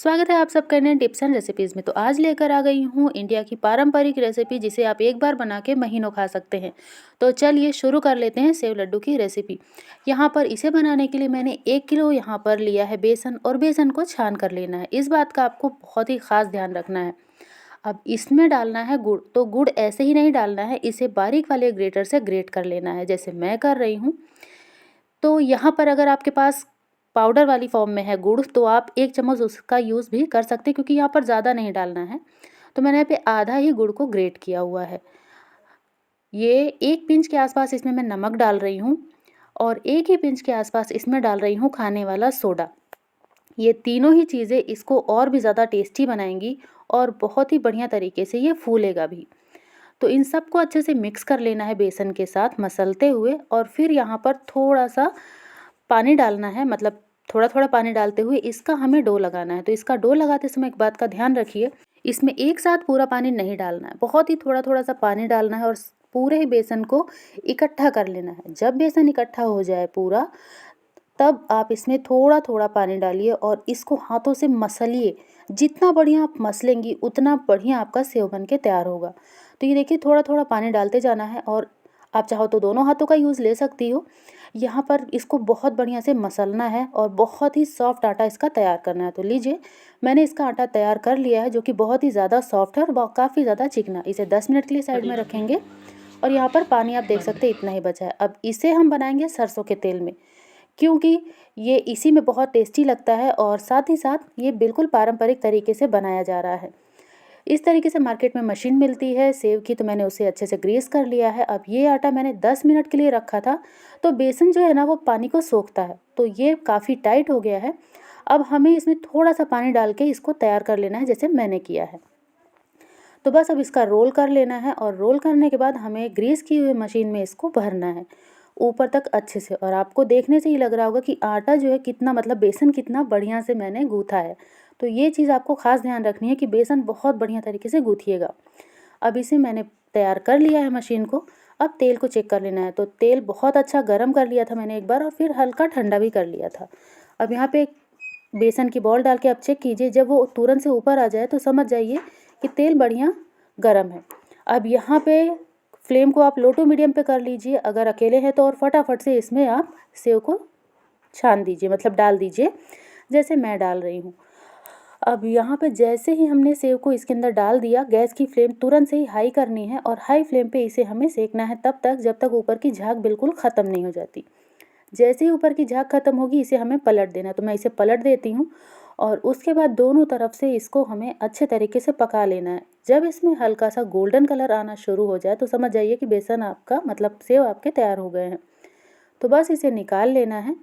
स्वागत है आप सबका नए टिप्स एंड रेसिपीज़ में। तो आज लेकर आ गई हूँ इंडिया की पारंपरिक रेसिपी जिसे आप एक बार बना के महीनों खा सकते हैं। तो चलिए शुरू कर लेते हैं सेव लड्डू की रेसिपी। यहाँ पर इसे बनाने के लिए मैंने 1 किलो यहाँ पर लिया है बेसन, और बेसन को छान कर लेना है। इस बात का आपको बहुत ही खास ध्यान रखना है। अब इसमें डालना है गुड़। तो गुड़ ऐसे ही नहीं डालना है, इसे बारीक वाले ग्रेटर से ग्रेट कर लेना है जैसे मैं कर रही हूँ। तो यहाँ पर अगर आपके पास पाउडर वाली फॉर्म में है गुड़, तो आप 1 चम्मच उसका यूज़ भी कर सकते हैं, क्योंकि यहाँ पर ज़्यादा नहीं डालना है। तो मैंने यहाँ पे आधा ही गुड़ को ग्रेट किया हुआ है। ये 1 पिंच के आसपास इसमें मैं नमक डाल रही हूँ, और 1 ही पिंच के आसपास इसमें डाल रही हूँ खाने वाला सोडा। ये तीनों ही चीज़ें इसको और भी ज़्यादा टेस्टी बनाएंगी, और बहुत ही बढ़िया तरीके से ये फूलेगा भी। तो इन सबको अच्छे से मिक्स कर लेना है बेसन के साथ मसलते हुए, और फिर यहाँ पर थोड़ा सा पानी डालना है, मतलब थोड़ा थोड़ा पानी डालते हुए इसका हमें डो लगाना है। तो इसका डो लगाते समय एक बात का ध्यान रखिए, इसमें एक साथ पूरा पानी नहीं डालना है, बहुत ही थोड़ा थोड़ा सा पानी डालना है, और पूरे ही बेसन को इकट्ठा कर लेना है। जब बेसन इकट्ठा हो जाए पूरा, तब आप इसमें थोड़ा थोड़ा पानी डालिए और इसको हाथों से मसलिए। जितना बढ़िया आप मसलेंगी उतना बढ़िया आपका सेव बन के तैयार होगा। तो ये देखिए, थोड़ा थोड़ा पानी डालते जाना है, और आप चाहो तो दोनों हाथों का यूज़ ले सकती हो। यहाँ पर इसको बहुत बढ़िया से मसलना है, और बहुत ही सॉफ्ट आटा इसका तैयार करना है। तो लीजिए, मैंने इसका आटा तैयार कर लिया है, जो कि बहुत ही ज़्यादा सॉफ्ट है और काफ़ी ज़्यादा चिकना। इसे 10 मिनट के लिए साइड में रखेंगे, और यहाँ पर पानी आप देख सकते हैं इतना ही बचा है। अब इसे हम बनाएंगे सरसों के तेल में, क्योंकि ये इसी में बहुत टेस्टी लगता है, और साथ ही साथ ये बिल्कुल पारंपरिक तरीके से बनाया जा रहा है। इस तरीके से मार्केट में मशीन मिलती है सेव की, तो मैंने उसे अच्छे से ग्रीस कर लिया है। अब ये आटा मैंने 10 मिनट के लिए रखा था। तो बेसन जो है ना, वो पानी को सोखता है, तो ये काफ़ी टाइट हो गया है। अब हमें इसमें थोड़ा सा पानी डाल के इसको तैयार कर लेना है, जैसे मैंने किया है। तो बस अब इसका रोल कर लेना है, और रोल करने के बाद हमें ग्रीस की हुई मशीन में इसको भरना है ऊपर तक अच्छे से। और आपको देखने से ही लग रहा होगा कि आटा जो है कितना, मतलब बेसन कितना बढ़िया से मैंने गूँथा है। तो ये चीज़ आपको ख़ास ध्यान रखनी है कि बेसन बहुत बढ़िया तरीके से गूँथिएगा। अब इसे मैंने तैयार कर लिया है मशीन को। अब तेल को चेक कर लेना है। तो तेल बहुत अच्छा गर्म कर लिया था मैंने एक बार, और फिर हल्का ठंडा भी कर लिया था। अब यहाँ पे बेसन की बॉल डाल के आप चेक कीजिए, जब वो तुरंत से ऊपर आ जाए तो समझ जाइए कि तेल बढ़िया गरम है। अब यहाँ पे फ्लेम को आप लो टू मीडियम पे कर लीजिए अगर अकेले हैं तो, और फटाफट से इसमें आप सेव को छान दीजिए, मतलब डाल दीजिए जैसे मैं डाल रही हूँ। अब यहाँ पे जैसे ही हमने सेव को इसके अंदर डाल दिया, गैस की फ्लेम तुरंत से ही हाई करनी है, और हाई फ्लेम पे इसे हमें सेकना है तब तक जब तक ऊपर की झाग बिल्कुल ख़त्म नहीं हो जाती। जैसे ही ऊपर की झाग ख़त्म होगी, इसे हमें पलट देना है। तो मैं इसे पलट देती हूँ, और उसके बाद दोनों तरफ से इसको हमें अच्छे तरीके से पका लेना है। जब इसमें हल्का सा गोल्डन कलर आना शुरू हो जाए तो समझ जाइए कि बेसन आपका, मतलब सेव आपके तैयार हो गए हैं। तो बस इसे निकाल लेना है,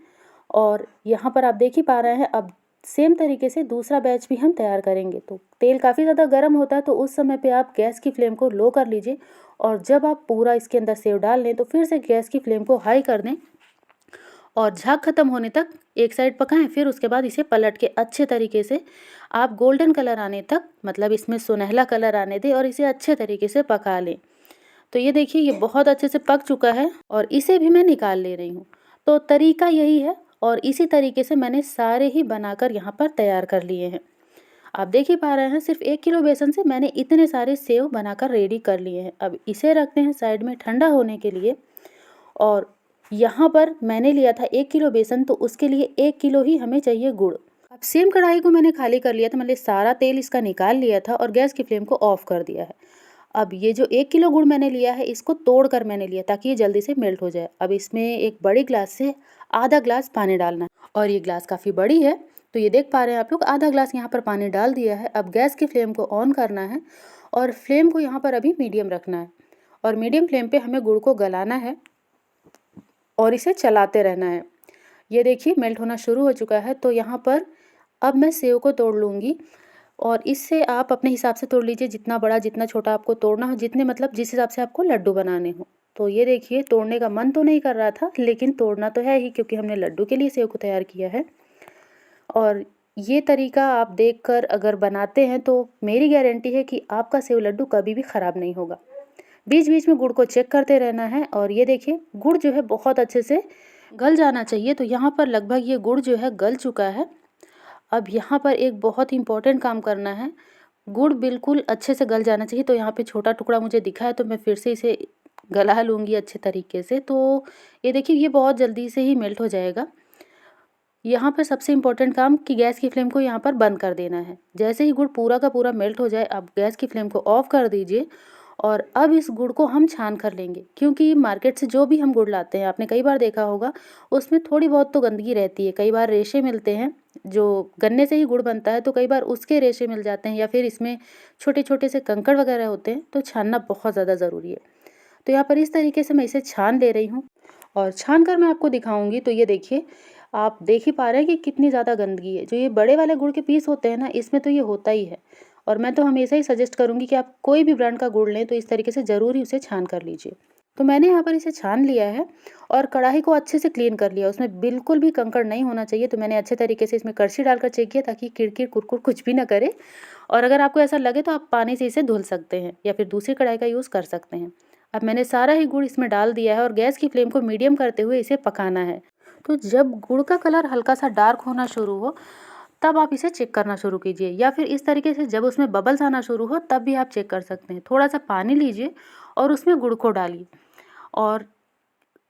और यहाँ पर आप देख ही पा रहे हैं। अब सेम तरीके से दूसरा बैच भी हम तैयार करेंगे। तो तेल काफ़ी ज़्यादा गर्म होता है, तो उस समय पे आप गैस की फ्लेम को लो कर लीजिए, और जब आप पूरा इसके अंदर सेव डाल लें तो फिर से गैस की फ्लेम को हाई कर दें, और झाग खत्म होने तक एक साइड पकाएं। फिर उसके बाद इसे पलट के अच्छे तरीके से आप गोल्डन कलर आने तक, मतलब इसमें सुनहला कलर आने दें, और इसे अच्छे तरीके से पका लें। तो ये देखिए, ये बहुत अच्छे से पक चुका है, और इसे भी मैं निकाल ले रही हूँ। तो तरीका यही है, और इसी तरीके से मैंने सारे ही बनाकर यहाँ पर तैयार कर लिए हैं। आप देख ही पा रहे हैं, सिर्फ 1 किलो बेसन से मैंने इतने सारे सेव बनाकर रेडी कर लिए हैं। अब इसे रखते हैं साइड में ठंडा होने के लिए। और यहाँ पर मैंने लिया था 1 किलो बेसन, तो उसके लिए 1 किलो ही हमें चाहिए गुड़। अब सेम कढ़ाई को मैंने खाली कर लिया था, मैंने सारा तेल इसका निकाल लिया था, और गैस की फ्लेम को ऑफ कर दिया है। अब ये जो 1 किलो गुड़ मैंने लिया है, इसको तोड़ कर मैंने लिया ताकि ये जल्दी से मेल्ट हो जाए। अब इसमें एक बड़ी ग्लास से आधा ग्लास पानी डालना है, और ये ग्लास काफ़ी बड़ी है, तो ये देख पा रहे हैं आप लोग, आधा ग्लास यहाँ पर पानी डाल दिया है। अब गैस की फ्लेम को ऑन करना है, और फ्लेम को यहाँ पर अभी मीडियम रखना है, और मीडियम फ्लेम पे हमें गुड़ को गलाना है, और इसे चलाते रहना है। ये देखिए, मेल्ट होना शुरू हो चुका है। तो यहाँ पर अब मैं सेव को तोड़ लूँगी, और इससे आप अपने हिसाब से तोड़ लीजिए, जितना बड़ा जितना छोटा आपको तोड़ना हो, जितने, मतलब जिस हिसाब से आपको लड्डू बनाने हो। तो ये देखिए, तोड़ने का मन तो नहीं कर रहा था, लेकिन तोड़ना तो है ही, क्योंकि हमने लड्डू के लिए सेव को तैयार किया है। और ये तरीका आप देखकर अगर बनाते हैं तो मेरी गारंटी है कि आपका सेव लड्डू कभी भी ख़राब नहीं होगा। बीच बीच में गुड़ को चेक करते रहना है, और ये देखिए, गुड़ जो है बहुत अच्छे से गल जाना चाहिए। तो यहाँ पर लगभग ये गुड़ जो है गल चुका है। अब यहाँ पर एक बहुत ही इम्पोर्टेंट काम करना है, गुड़ बिल्कुल अच्छे से गल जाना चाहिए। तो यहाँ पे छोटा टुकड़ा मुझे दिखा है तो मैं फिर से इसे गला लूँगी अच्छे तरीके से। तो ये देखिए ये बहुत जल्दी से ही मेल्ट हो जाएगा। यहाँ पर सबसे इम्पोर्टेंट काम कि गैस की फ्लेम को यहाँ पर बंद कर देना है। जैसे ही गुड़ पूरा का पूरा मेल्ट हो जाए, अब गैस की फ्लेम को ऑफ कर दीजिए और अब इस गुड़ को हम छान कर लेंगे, क्योंकि मार्केट से जो भी हम गुड़ लाते हैं, आपने कई बार देखा होगा, उसमें थोड़ी बहुत तो गंदगी रहती है। कई बार रेशे मिलते हैं, जो गन्ने से ही गुड़ बनता है तो कई बार उसके रेशे मिल जाते हैं, या फिर इसमें छोटे छोटे से कंकड़ वगैरह होते हैं, तो छानना बहुत ज़्यादा ज़रूरी है। तो यहाँ पर इस तरीके से मैं इसे छान ले रही हूँ और छान कर मैं आपको दिखाऊंगी। तो ये देखिए, आप देख ही पा रहे हैं कि कितनी ज़्यादा गंदगी है। जो ये बड़े वाले गुड़ के पीस होते हैं ना, इसमें तो ये होता ही है। और मैं तो हमेशा ही सजेस्ट करूँगी कि आप कोई भी ब्रांड का गुड़ लें तो इस तरीके से ज़रूर ही उसे छान कर लीजिए। तो मैंने यहाँ पर इसे छान लिया है और कढ़ाई को अच्छे से क्लीन कर लिया। उसमें बिल्कुल भी कंकड़ नहीं होना चाहिए। तो मैंने अच्छे तरीके से इसमें करछी डालकर चेक किया ताकि किरकिर कुरकुर कुछ भी ना करे। और अगर आपको ऐसा लगे तो आप पानी से इसे धुल सकते हैं या फिर दूसरी कढ़ाई का यूज़ कर सकते हैं। अब मैंने सारा ही गुड़ इसमें डाल दिया है और गैस की फ्लेम को मीडियम करते हुए इसे पकाना है। तो जब गुड़ का कलर हल्का सा डार्क होना शुरू हो, तब आप इसे चेक करना शुरू कीजिए, या फिर इस तरीके से जब उसमें बबल्स आना शुरू हो तब भी आप चेक कर सकते हैं। थोड़ा सा पानी लीजिए और उसमें गुड़ को डालिए और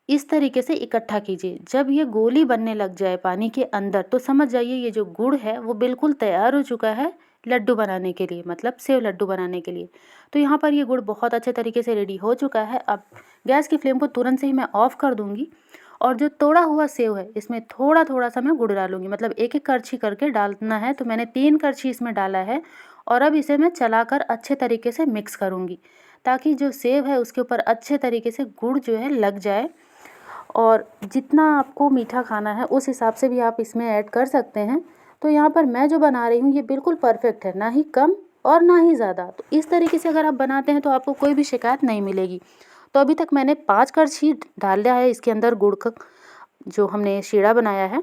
इस तरीके से इकट्ठा कीजिए। जब ये गोली बनने लग जाए पानी के अंदर, तो समझ जाइए ये जो गुड़ है वो बिल्कुल तैयार हो चुका है लड्डू बनाने के लिए, मतलब सेव लड्डू बनाने के लिए। तो यहाँ पर ये गुड़ बहुत अच्छे तरीके से रेडी हो चुका है। अब गैस की फ्लेम को तुरंत से ही मैं ऑफ़ कर दूँगी और जो तोड़ा हुआ सेव है इसमें थोड़ा थोड़ा सा मैं गुड़ डालूँगी, मतलब एक एक करछी करके डालना है। तो मैंने 3 करछी इसमें डाला है और अब इसे मैं चलाकर अच्छे तरीके से मिक्स करूँगी, ताकि जो सेव है उसके ऊपर अच्छे तरीके से गुड़ जो है लग जाए। और जितना आपको मीठा खाना है उस हिसाब से भी आप इसमें ऐड कर सकते हैं। तो यहाँ पर मैं जो बना रही हूँ ये बिल्कुल परफेक्ट है, ना ही कम और ना ही ज़्यादा। तो इस तरीके से अगर आप बनाते हैं तो आपको कोई भी शिकायत नहीं मिलेगी। तो अभी तक मैंने 5 करछी डाल दिया है इसके अंदर गुड़ का, जो हमने शीरा बनाया है,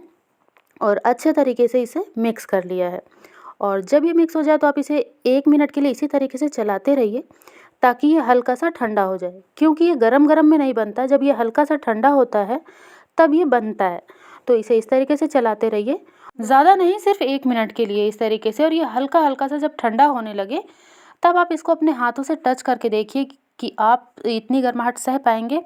और अच्छे तरीके से इसे मिक्स कर लिया है। और जब ये मिक्स हो जाए तो आप इसे 1 मिनट के लिए इसी तरीके से चलाते रहिए, ताकि ये हल्का सा ठंडा हो जाए, क्योंकि ये गरम गरम में नहीं बनता। जब ये हल्का सा ठंडा होता है तब ये बनता है। तो इसे इस तरीके से चलाते रहिए, ज़्यादा नहीं, सिर्फ 1 मिनट के लिए इस तरीके से। और ये हल्का हल्का सा जब ठंडा होने लगे तब आप इसको अपने हाथों से टच करके देखिए कि आप इतनी गर्माहट सह पाएंगे।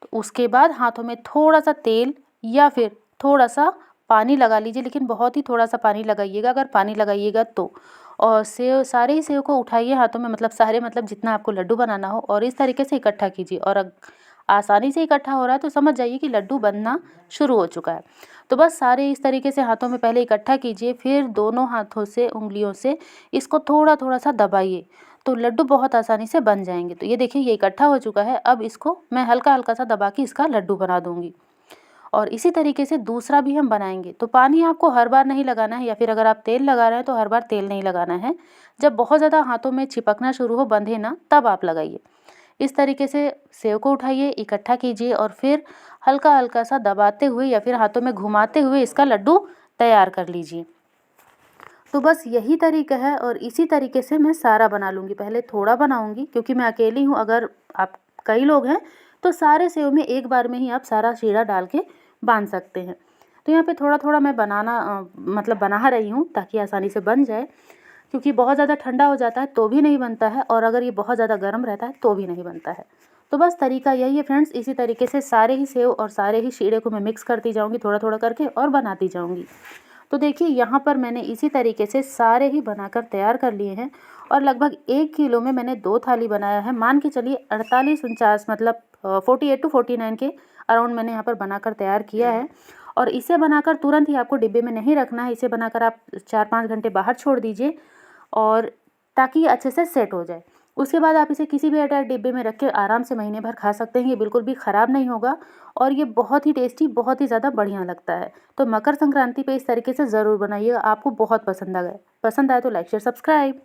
तो उसके बाद हाथों में थोड़ा सा तेल या फिर थोड़ा सा पानी लगा लीजिए, लेकिन बहुत ही थोड़ा सा पानी लगाइएगा अगर पानी लगाइएगा तो। और सेव, सारे ही सेव को उठाइए हाथों में, मतलब सारे, मतलब जितना आपको लड्डू बनाना हो, और इस तरीके से इकट्ठा कीजिए। और आसानी से इकट्ठा हो रहा है तो समझ जाइए कि लड्डू बनना शुरू हो चुका है। तो बस सारे इस तरीके से हाथों में पहले इकट्ठा कीजिए, फिर दोनों हाथों से, उंगलियों से इसको थोड़ा थोड़ा सा दबाइए, तो लड्डू बहुत आसानी से बन जाएंगे। तो ये देखिए ये इकट्ठा हो चुका है। अब इसको मैं हल्का हल्का सा दबा के इसका लड्डू बना दूंगी। और इसी तरीके से दूसरा भी हम बनाएंगे। तो पानी आपको हर बार नहीं लगाना है, या फिर अगर आप तेल लगा रहे हैं तो हर बार तेल नहीं लगाना है। जब बहुत ज़्यादा हाथों में चिपकना शुरू हो, बंधे ना, तब आप लगाइए। इस तरीके से सेव को उठाइए, इकट्ठा कीजिए और फिर हल्का हल्का सा दबाते हुए या फिर हाथों में घुमाते हुए इसका लड्डू तैयार कर लीजिए। तो बस यही तरीका है और इसी तरीके से मैं सारा बना लूँगी। पहले थोड़ा बनाऊँगी क्योंकि मैं अकेली हूँ। अगर आप कई लोग हैं तो सारे सेव में एक बार में ही आप सारा शीरा डाल के बांध सकते हैं। तो यहाँ पे थोड़ा थोड़ा मैं मतलब बना रही हूँ ताकि आसानी से बन जाए, क्योंकि बहुत ज़्यादा ठंडा हो जाता है तो भी नहीं बनता है, और अगर ये बहुत ज़्यादा गर्म रहता है तो भी नहीं बनता है। तो बस तरीका यही है फ्रेंड्स। इसी तरीके से सारे ही सेव और सारे ही शीरे को मैं मिक्स करती जाऊँगी थोड़ा थोड़ा करके और बनाती जाऊँगी। तो देखिए यहाँ पर मैंने इसी तरीके से सारे ही बनाकर तैयार कर लिए हैं, और लगभग 1 किलो में मैंने 2 थाली बनाया है। मान के चलिए 48-49, मतलब 48 to 49 के अराउंड मैंने यहाँ पर बनाकर तैयार किया है। और इसे बनाकर तुरंत ही आपको डिब्बे में नहीं रखना है, इसे बनाकर आप 4-5 घंटे बाहर छोड़ दीजिए, और ताकि ये अच्छे से सेट हो जाए। उसके बाद आप इसे किसी भी एयरटाइट डिब्बे में रख के आराम से महीने भर खा सकते हैं। ये बिल्कुल भी ख़राब नहीं होगा और ये बहुत ही टेस्टी, बहुत ही ज़्यादा बढ़िया लगता है। तो मकर संक्रांति पे इस तरीके से ज़रूर बनाइएगा, आपको बहुत पसंद आए तो लाइक शेयर सब्सक्राइब।